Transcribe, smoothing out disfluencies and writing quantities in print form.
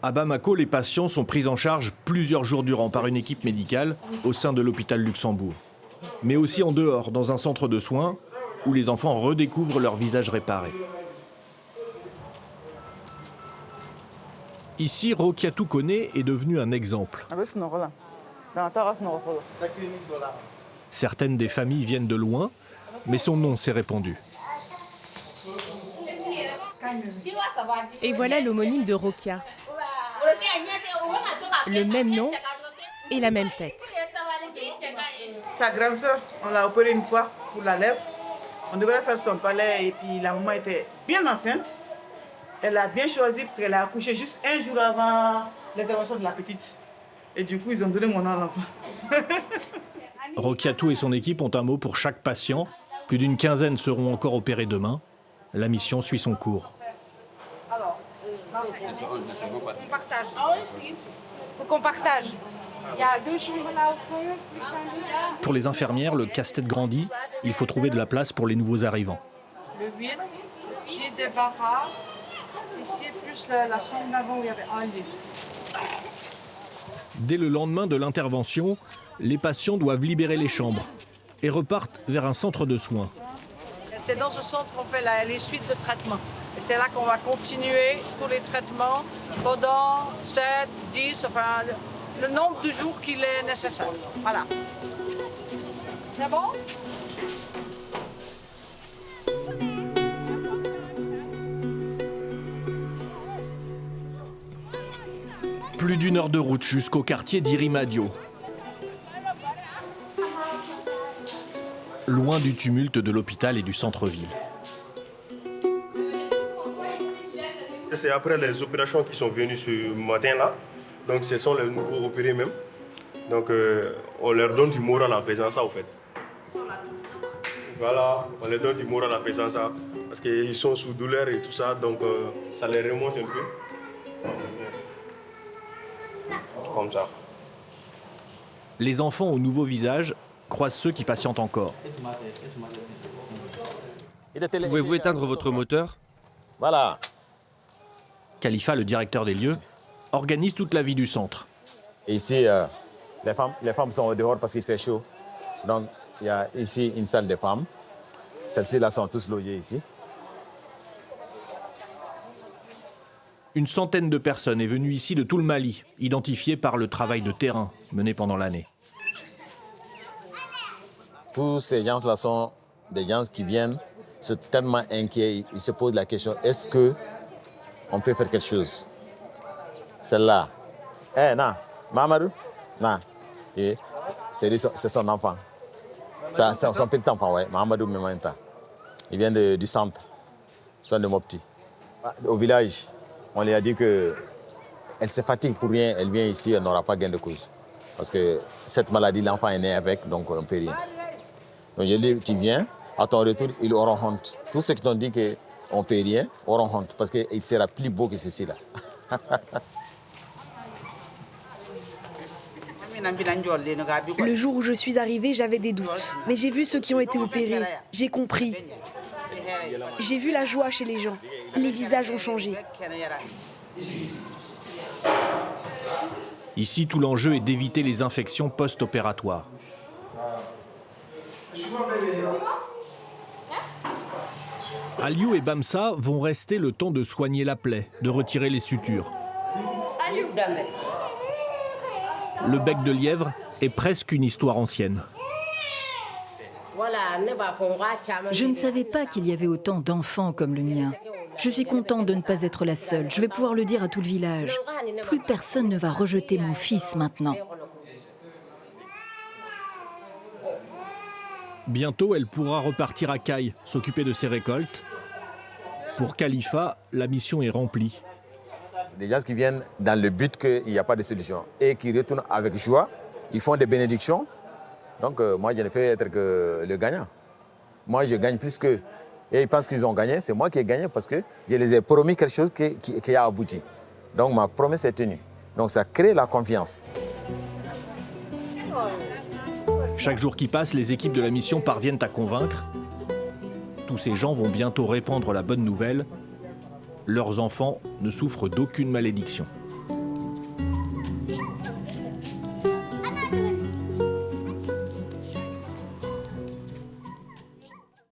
À Bamako, les patients sont pris en charge plusieurs jours durant par une équipe médicale au sein de l'hôpital Luxembourg. Mais aussi en dehors, dans un centre de soins où les enfants redécouvrent leur visage réparé. Ici, Rokiatou Kone est devenu un exemple. Certaines des familles viennent de loin, mais son nom s'est répandu. Et voilà l'homonyme de Rokia. Le même nom et la même tête. Sa grande sœur, on l'a opérée une fois pour la lèvre. On devrait faire son palais et puis la maman était bien enceinte. Elle a bien choisi parce qu'elle a accouché juste un jour avant l'intervention de la petite. Et du coup, ils ont donné mon nom à l'enfant. Rokiatou et son équipe ont un mot pour chaque patient. Plus d'une quinzaine seront encore opérés demain. La mission suit son cours. On partage. Faut qu'on partage. Il y a 2 chambres là au fond, plus un lit. Pour les infirmières, le casse-tête grandit. Il faut trouver de la place pour les nouveaux arrivants. Le 8, pied de barra. Ici, plus la chambre d'avant où il y avait un lit. Dès le lendemain de l'intervention, les patients doivent libérer les chambres et repartent vers un centre de soins. C'est dans ce centre qu'on fait les suites de traitement. Et c'est là qu'on va continuer tous les traitements pendant 7, 10, enfin le nombre de jours qu'il est nécessaire. Voilà. C'est bon? Plus d'une heure de route jusqu'au quartier d'Irimadio. Loin du tumulte de l'hôpital et du centre-ville. C'est après les opérations qui sont venues ce matin-là. Donc ce sont les nouveaux opérés même. Donc on leur donne du moral en faisant ça, au fait. Voilà, on leur donne du moral en faisant ça. Parce qu'ils sont sous douleur et tout ça, donc ça les remonte un peu. Comme ça. Les enfants au nouveau visage croisent ceux qui patientent encore. Pouvez-vous éteindre votre moteur? Voilà. Khalifa, le directeur des lieux, organise toute la vie du centre. Et ici, les femmes sont au dehors parce qu'il fait chaud. Donc, il y a ici une salle de femmes. Celles-ci là sont tous logées ici. Une centaine de personnes est venue ici de tout le Mali, identifiées par le travail de terrain mené pendant l'année. Tous ces gens-là sont des gens qui viennent, sont tellement inquiets, ils se posent la question, est-ce qu'on peut faire quelque chose? Celle-là, non, Mamadou, non, c'est son enfant. C'est son petit enfant, ouais, Mamadou Mementa. Il vient du centre, son de Mopti. Au village, on lui a dit qu'elle se fatigue pour rien, elle vient ici, elle n'aura pas gain de cause. Parce que cette maladie, l'enfant est né avec, donc on ne peut rien. Donc je dis, tu viens, à ton retour, ils auront honte. Tous ceux qui t'ont dit qu'on ne peut rien auront honte, parce qu'il sera plus beau que ceci-là. Le jour où je suis arrivée, j'avais des doutes. Mais j'ai vu ceux qui ont été opérés. J'ai compris. J'ai vu la joie chez les gens. Les visages ont changé. Ici, tout l'enjeu est d'éviter les infections post-opératoires. Aliou et Bamsa vont rester le temps de soigner la plaie, de retirer les sutures. Le bec de lièvre est presque une histoire ancienne. Je ne savais pas qu'il y avait autant d'enfants comme le mien. Je suis contente de ne pas être la seule. Je vais pouvoir le dire à tout le village. Plus personne ne va rejeter mon fils maintenant. Bientôt, elle pourra repartir à Caille, s'occuper de ses récoltes. Pour Khalifa, la mission est remplie. Des gens qui viennent dans le but qu'il n'y a pas de solution et qui retournent avec joie, ils font des bénédictions. Donc moi, je ne peux être que le gagnant. Moi, je gagne plus qu'eux. Et ils pensent qu'ils ont gagné, c'est moi qui ai gagné parce que je les ai promis quelque chose qui a abouti. Donc ma promesse est tenue. Donc ça crée la confiance. Chaque jour qui passe, les équipes de la mission parviennent à convaincre. Tous ces gens vont bientôt répandre la bonne nouvelle. Leurs enfants ne souffrent d'aucune malédiction.